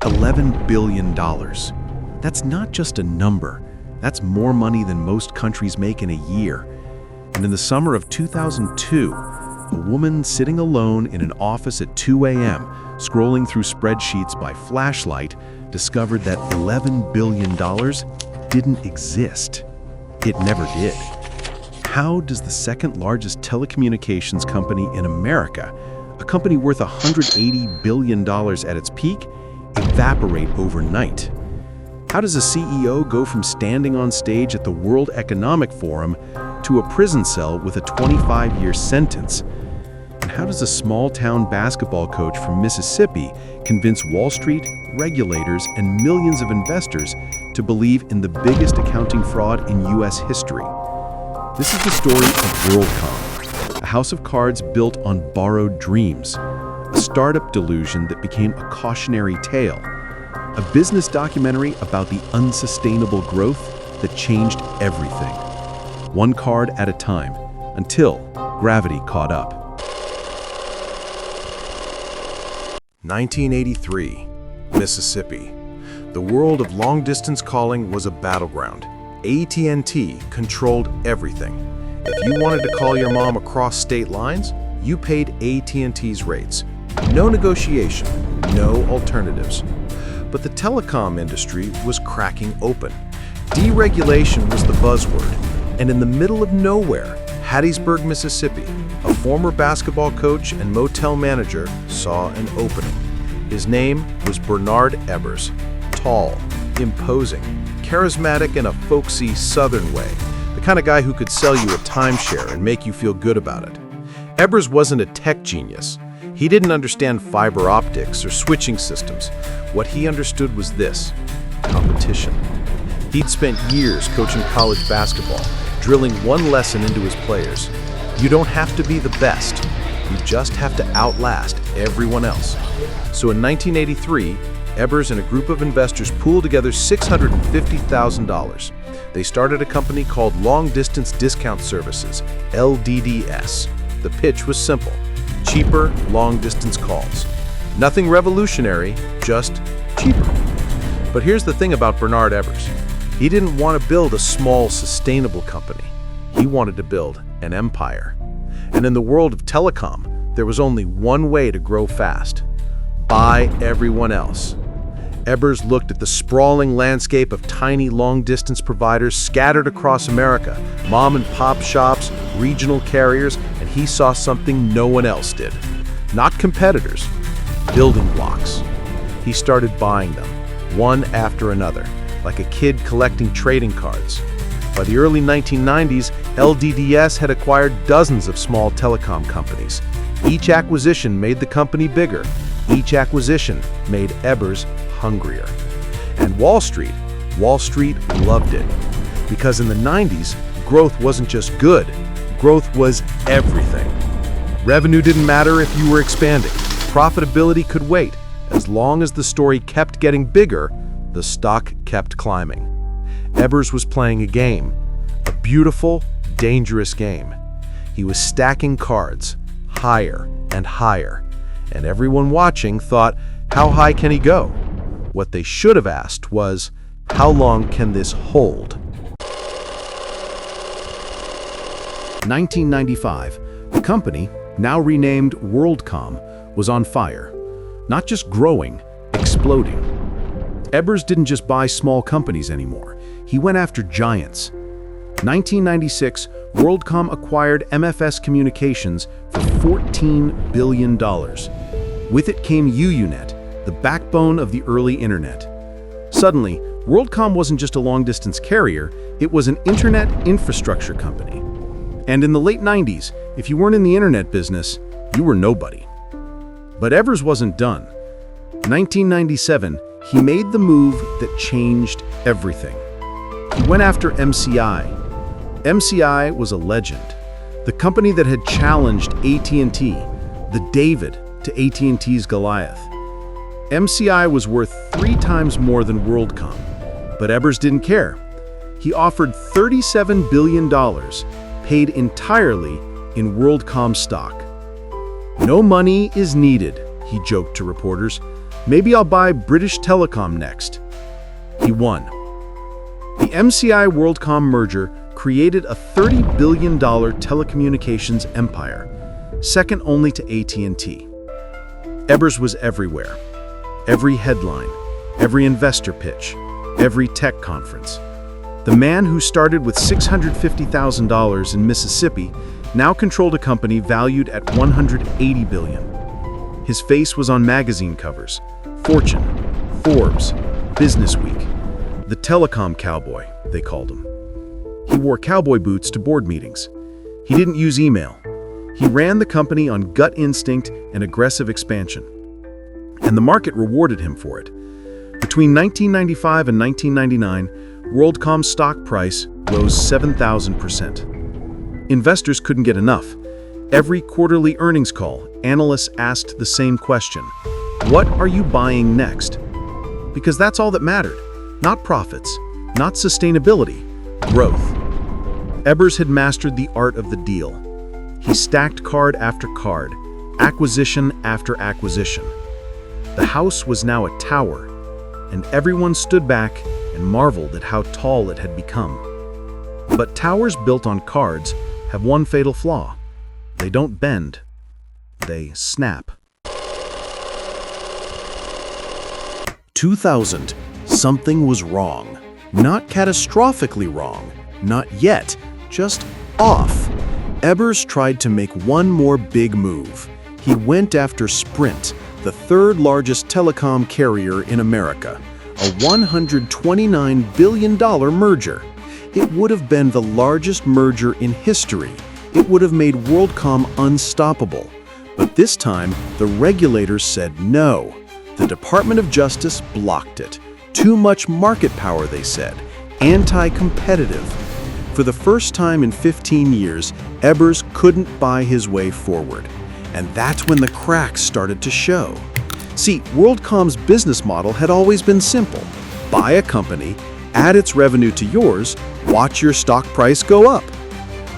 $11 billion. That's not just a number. That's more money than most countries make in a year. And in the summer of 2002, a woman sitting alone in an office at 2 a.m., scrolling through spreadsheets by flashlight, discovered that $11 billion didn't exist. It never did. How does the second largest telecommunications company in America, a company worth $180 billion at its peak, evaporate overnight? How does a CEO go from standing on stage at the World Economic Forum to a prison cell with a 25-year sentence? And how does a small-town basketball coach from Mississippi convince Wall Street, regulators, and millions of investors to believe in the biggest accounting fraud in U.S. history? This is the story of WorldCom, a house of cards built on borrowed dreams, a startup delusion that became a cautionary tale, a business documentary about the unsustainable growth that changed everything, one card at a time, until gravity caught up. 1983, Mississippi. The world of long-distance calling was a battleground. AT&T controlled everything. If you wanted to call your mom across state lines, you paid AT&T's rates. No negotiation, no alternatives. But the telecom industry was cracking open. Deregulation was the buzzword, and in the middle of nowhere, Hattiesburg, Mississippi, a former basketball coach and motel manager saw an opening. His name was Bernard Ebbers. Tall, imposing, charismatic in a folksy southern way, the kind of guy who could sell you a timeshare and make you feel good about it. Ebbers wasn't a tech genius. He didn't understand fiber optics or switching systems. What he understood was this: competition. He'd spent years coaching college basketball, drilling one lesson into his players. You don't have to be the best. You just have to outlast everyone else. So in 1983, Ebbers and a group of investors pooled together $650,000. They started a company called Long Distance Discount Services, LDDS. The pitch was simple: cheaper long-distance calls. Nothing revolutionary, just cheaper. But here's the thing about Bernard Ebbers. He didn't want to build a small, sustainable company. He wanted to build an empire. And in the world of telecom, there was only one way to grow fast: buy everyone else. Ebbers looked at the sprawling landscape of tiny long-distance providers scattered across America, mom-and-pop shops, regional carriers, and he saw something no one else did. Not competitors, building blocks. He started buying them, one after another, like a kid collecting trading cards. By the early 1990s, LDDS had acquired dozens of small telecom companies. Each acquisition made the company bigger. Each acquisition made Ebbers hungrier. And Wall Street loved it. Because in the 90s, growth wasn't just good, growth was everything. Revenue didn't matter if you were expanding. Profitability could wait. As long as the story kept getting bigger, the stock kept climbing. Ebbers was playing a game, a beautiful, dangerous game. He was stacking cards, higher and higher, and everyone watching thought, how high can he go? What they should have asked was, how long can this hold? 1995, the company, now renamed WorldCom, was on fire. Not just growing, exploding. Ebbers didn't just buy small companies anymore. He went after giants. 1996, WorldCom acquired MFS Communications for $14 billion. With it came UUNet, the backbone of the early internet. Suddenly, WorldCom wasn't just a long-distance carrier, it was an internet infrastructure company. And in the late 90s, if you weren't in the internet business, you were nobody. But Ebbers wasn't done. 1997, he made the move that changed everything. He went after MCI. MCI was a legend. The company that had challenged AT&T, the David to AT&T's Goliath. MCI was worth 3 times more than WorldCom, but Ebbers didn't care. He offered $37 billion, paid entirely in WorldCom stock. "No money is needed," he joked to reporters. Maybe I'll buy British Telecom next. He won. The MCI-WorldCom merger created a $30 billion telecommunications empire, second only to AT&T. Ebbers was everywhere. Every headline, every investor pitch, every tech conference. The man who started with $650,000 in Mississippi now controlled a company valued at $180 billion. His face was on magazine covers, Fortune, Forbes, Businessweek. The telecom cowboy, they called him. He wore cowboy boots to board meetings. He didn't use email. He ran the company on gut instinct and aggressive expansion. And the market rewarded him for it. Between 1995 and 1999, WorldCom's stock price rose 7,000%. Investors couldn't get enough. Every quarterly earnings call, analysts asked the same question: what are you buying next? Because that's all that mattered. Not profits, not sustainability, growth. Ebbers had mastered the art of the deal. He stacked card after card, acquisition after acquisition. The house was now a tower, and everyone stood back and marveled at how tall it had become. But towers built on cards have one fatal flaw. They don't bend. They snap. 2000. Something was wrong. Not catastrophically wrong. Not yet. Just off. Ebbers tried to make one more big move. He went after Sprint, the third largest telecom carrier in America, a $129 billion merger. It would have been the largest merger in history. It would have made WorldCom unstoppable. But this time, the regulators said no. The Department of Justice blocked it. Too much market power, they said. Anti-competitive. For the first time in 15 years, Ebbers couldn't buy his way forward. And that's when the cracks started to show. See, WorldCom's business model had always been simple. Buy a company, add its revenue to yours, watch your stock price go up.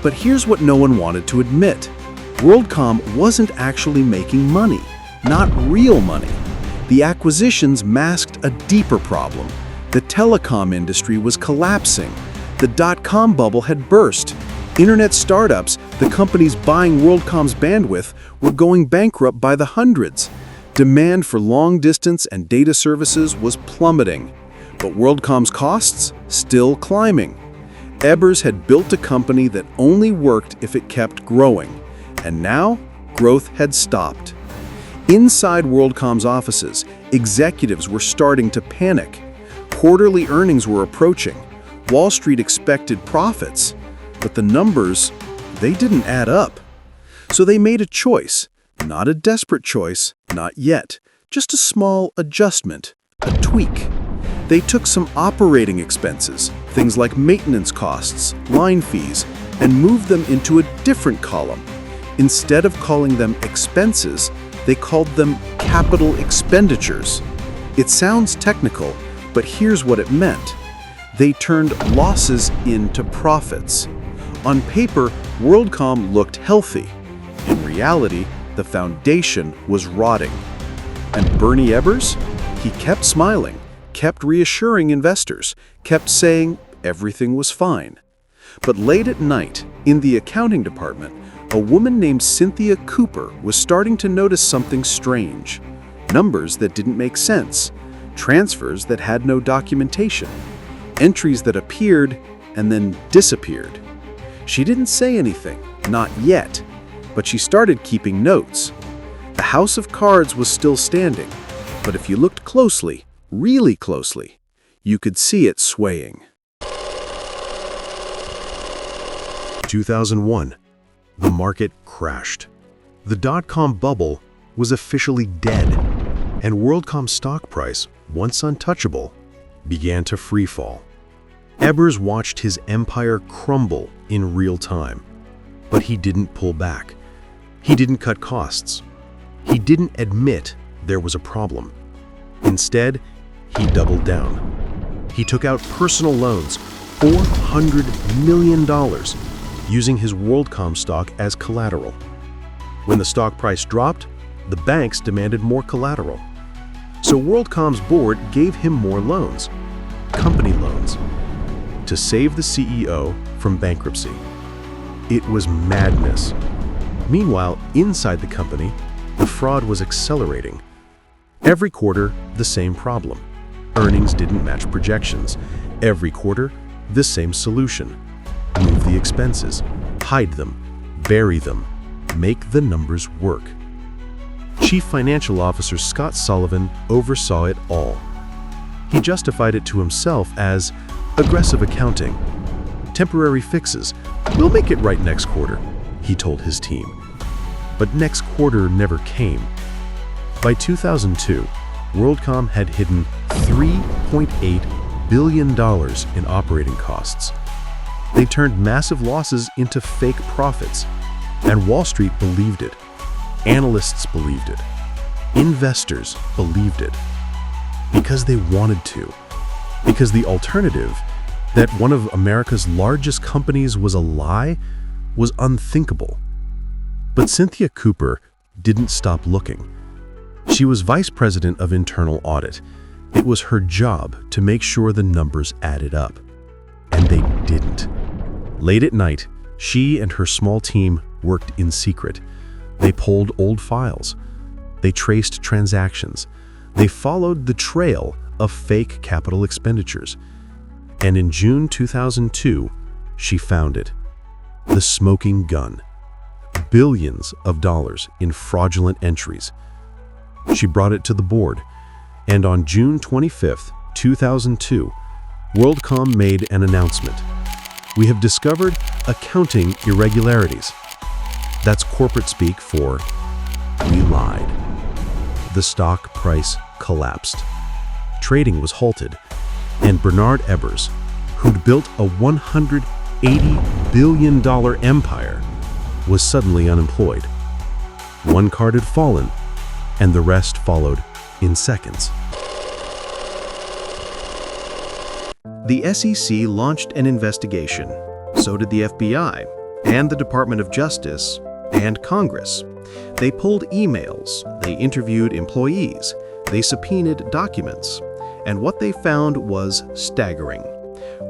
But here's what no one wanted to admit. WorldCom wasn't actually making money, not real money. The acquisitions masked a deeper problem. The telecom industry was collapsing. The dot-com bubble had burst. Internet startups, the companies buying WorldCom's bandwidth, were going bankrupt by the hundreds. Demand for long-distance and data services was plummeting. But WorldCom's costs still climbing. Ebbers had built a company that only worked if it kept growing. And now, growth had stopped. Inside WorldCom's offices, executives were starting to panic. Quarterly earnings were approaching. Wall Street expected profits. But the numbers, they didn't add up. So they made a choice. Not a desperate choice, not yet. Just a small adjustment, a tweak. They took some operating expenses, things like maintenance costs, line fees, and moved them into a different column. Instead of calling them expenses, they called them capital expenditures. It sounds technical, but here's what it meant. They turned losses into profits. On paper, WorldCom looked healthy. In reality, the foundation was rotting. And Bernie Ebbers? He kept smiling, kept reassuring investors, kept saying everything was fine. But late at night, in the accounting department, a woman named Cynthia Cooper was starting to notice something strange. Numbers that didn't make sense, transfers that had no documentation, entries that appeared and then disappeared. She didn't say anything, not yet, but she started keeping notes. The house of cards was still standing, but if you looked closely, really closely, you could see it swaying. 2001. The market crashed. The dot-com bubble was officially dead, and WorldCom's stock price, once untouchable, began to freefall. Ebbers watched his empire crumble in real time, but he didn't pull back. He didn't cut costs. He didn't admit there was a problem. Instead, he doubled down. He took out personal loans, $400 million, using his WorldCom stock as collateral. When the stock price dropped, the banks demanded more collateral. So WorldCom's board gave him more loans, company loans, to save the CEO from bankruptcy. It was madness. Meanwhile, inside the company, the fraud was accelerating. Every quarter, the same problem. Earnings didn't match projections. Every quarter, the same solution. Move the expenses, hide them, bury them, make the numbers work. Chief Financial Officer Scott Sullivan oversaw it all. He justified it to himself as aggressive accounting. Temporary fixes. We'll make it right next quarter, he told his team. But next quarter never came. By 2002, WorldCom had hidden $3.8 billion in operating costs. They turned massive losses into fake profits, and Wall Street believed it. Analysts believed it. Investors believed it. Because they wanted to. Because the alternative, that one of America's largest companies was a lie, was unthinkable. But Cynthia Cooper didn't stop looking. She was vice president of internal audit. It was her job to make sure the numbers added up. And they didn't. Late at night, she and her small team worked in secret. They pulled old files. They traced transactions. They followed the trail of fake capital expenditures. And in June 2002, she found it. The smoking gun. Billions of dollars in fraudulent entries. She brought it to the board, and on June 25, 2002, WorldCom made an announcement. We have discovered accounting irregularities. That's corporate speak for we lied. The stock price collapsed. Trading was halted, and Bernard Ebbers, who'd built a $180 billion empire, was suddenly unemployed. One card had fallen, and the rest followed in seconds. The SEC launched an investigation. So did the FBI, and the Department of Justice, and Congress. They pulled emails, they interviewed employees, they subpoenaed documents, and what they found was staggering.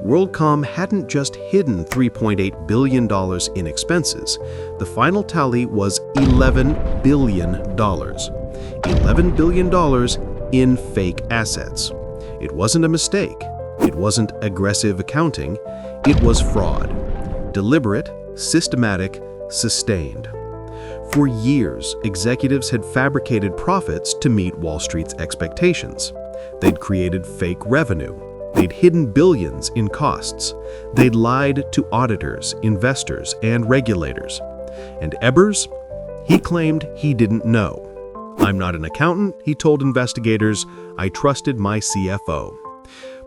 WorldCom hadn't just hidden $3.8 billion in expenses. The final tally was $11 billion. $11 billion in fake assets. It wasn't a mistake. It wasn't aggressive accounting. It was fraud. Deliberate, systematic, sustained. For years, executives had fabricated profits to meet Wall Street's expectations. They'd created fake revenue. They'd hidden billions in costs. They'd lied to auditors, investors, and regulators. And Ebbers? He claimed he didn't know. I'm not an accountant, he told investigators. I trusted my CFO.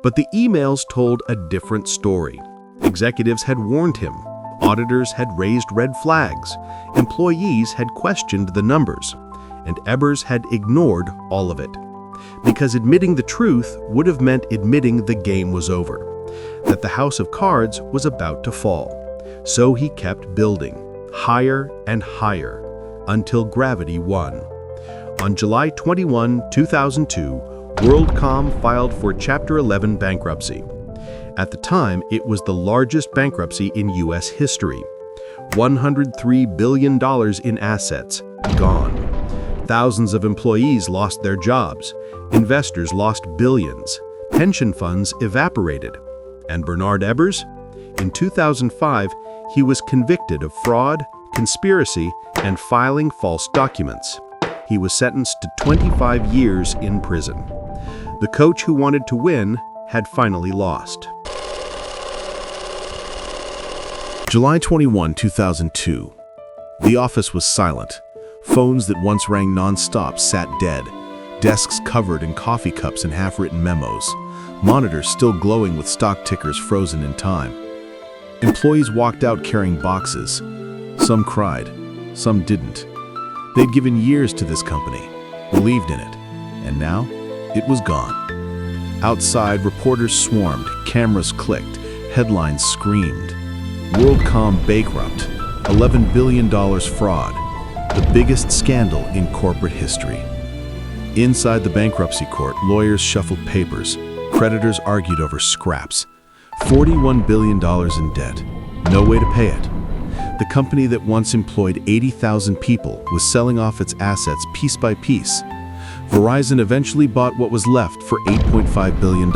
But the emails told a different story. Executives had warned him. Auditors had raised red flags. Employees had questioned the numbers. And Ebbers had ignored all of it. Because admitting the truth would have meant admitting the game was over, that the house of cards was about to fall. So he kept building, higher and higher, until gravity won. On July 21, 2002, WorldCom filed for Chapter 11 bankruptcy. At the time, it was the largest bankruptcy in U.S. history. $103 billion in assets, gone. Thousands of employees lost their jobs. Investors lost billions. Pension funds evaporated. And Bernard Ebbers? In 2005, he was convicted of fraud, conspiracy, and filing false documents. He was sentenced to 25 years in prison. The coach who wanted to win had finally lost. July 21, 2002. The office was silent. Phones that once rang nonstop sat dead. Desks covered in coffee cups and half-written memos. Monitors still glowing with stock tickers frozen in time. Employees walked out carrying boxes. Some cried, some didn't. They'd given years to this company, believed in it, and now it was gone. Outside, reporters swarmed, cameras clicked, headlines screamed. WorldCom bankrupt, $11 billion fraud, the biggest scandal in corporate history. Inside the bankruptcy court, lawyers shuffled papers. Creditors argued over scraps. $41 billion in debt. No way to pay it. The company that once employed 80,000 people was selling off its assets piece by piece. Verizon eventually bought what was left for $8.5 billion,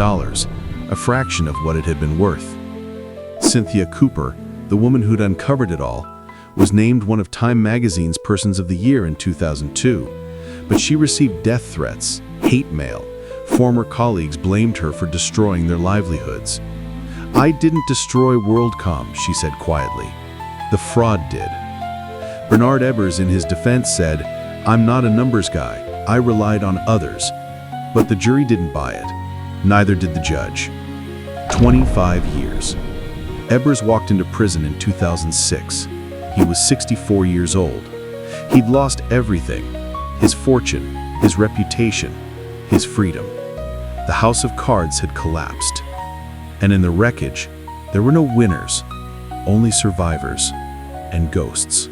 a fraction of what it had been worth. Cynthia Cooper, the woman who'd uncovered it all, was named one of Time magazine's Persons of the Year in 2002, but she received death threats, hate mail. Former colleagues blamed her for destroying their livelihoods. "I didn't destroy WorldCom," she said quietly. "The fraud did." Bernard Ebbers, in his defense, said, "I'm not a numbers guy. I relied on others." But the jury didn't buy it. Neither did the judge. 25 years. Ebbers walked into prison in 2006. He was 64 years old. He'd lost everything: his fortune, his reputation, his freedom. The house of cards had collapsed. And in the wreckage, there were no winners, only survivors and ghosts.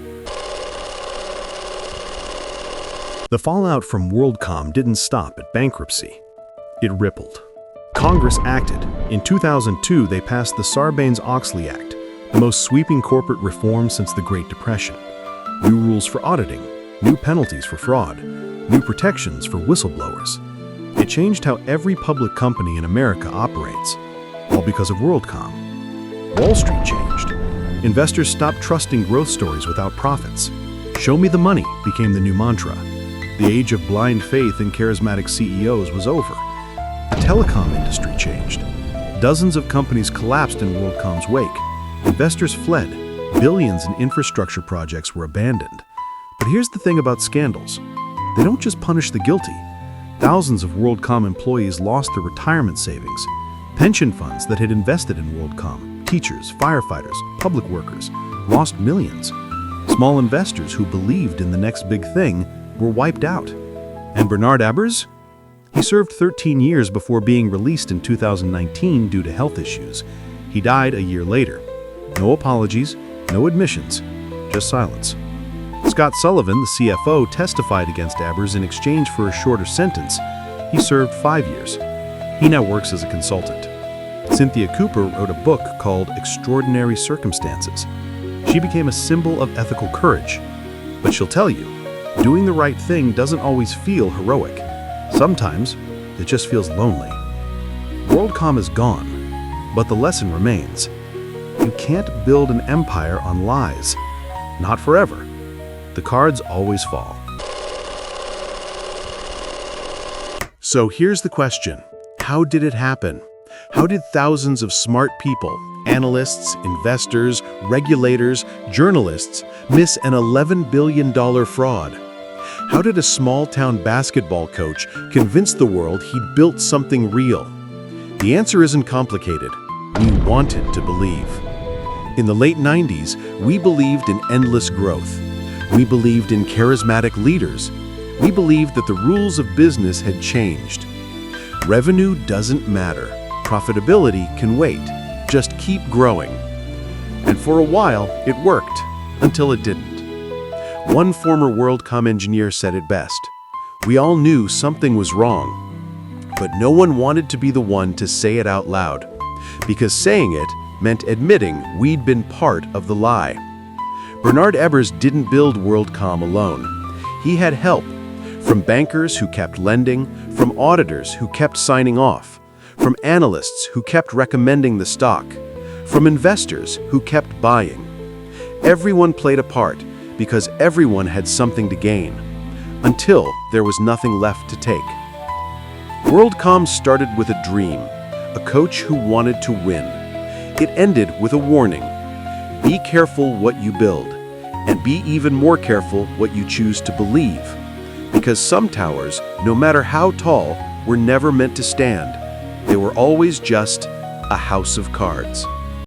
The fallout from WorldCom didn't stop at bankruptcy. It rippled. Congress acted. In 2002, they passed the Sarbanes-Oxley Act, the most sweeping corporate reform since the Great Depression. New rules for auditing, new penalties for fraud, new protections for whistleblowers. It changed how every public company in America operates, all because of WorldCom. Wall Street changed. Investors stopped trusting growth stories without profits. "Show me the money" became the new mantra. The age of blind faith in charismatic CEOs was over. The telecom industry changed. Dozens of companies collapsed in WorldCom's wake. Investors fled. Billions in infrastructure projects were abandoned. But here's the thing about scandals. They don't just punish the guilty. Thousands of WorldCom employees lost their retirement savings. Pension funds that had invested in WorldCom, teachers, firefighters, public workers, lost millions. Small investors who believed in the next big thing were wiped out. And Bernard Ebbers? He served 13 years before being released in 2019 due to health issues. He died a year later. No apologies, no admissions, just silence. Scott Sullivan, the CFO, testified against Ebbers in exchange for a shorter sentence. He served 5 years. He now works as a consultant. Cynthia Cooper wrote a book called Extraordinary Circumstances. She became a symbol of ethical courage. But she'll tell you, doing the right thing doesn't always feel heroic. Sometimes it just feels lonely. WorldCom is gone, but the lesson remains. You can't build an empire on lies. Not forever. The cards always fall. So here's the question. How did it happen? How did thousands of smart people, analysts, investors, regulators, journalists, miss an $11 billion fraud? How did a small-town basketball coach convince the world he'd built something real? The answer isn't complicated. We wanted to believe. In the late 90s, we believed in endless growth. We believed in charismatic leaders. We believed that the rules of business had changed. Revenue doesn't matter. Profitability can wait. Just keep growing. And for a while, it worked, until it didn't. One former WorldCom engineer said it best. We all knew something was wrong, but no one wanted to be the one to say it out loud, because saying it meant admitting we'd been part of the lie. Bernard Ebbers didn't build WorldCom alone. He had help from bankers who kept lending, from auditors who kept signing off, from analysts who kept recommending the stock, from investors who kept buying. Everyone played a part because everyone had something to gain, until there was nothing left to take. WorldCom started with a dream, a coach who wanted to win. It ended with a warning. Be careful what you build, and be even more careful what you choose to believe. Because some towers, no matter how tall, were never meant to stand. They were always just a house of cards.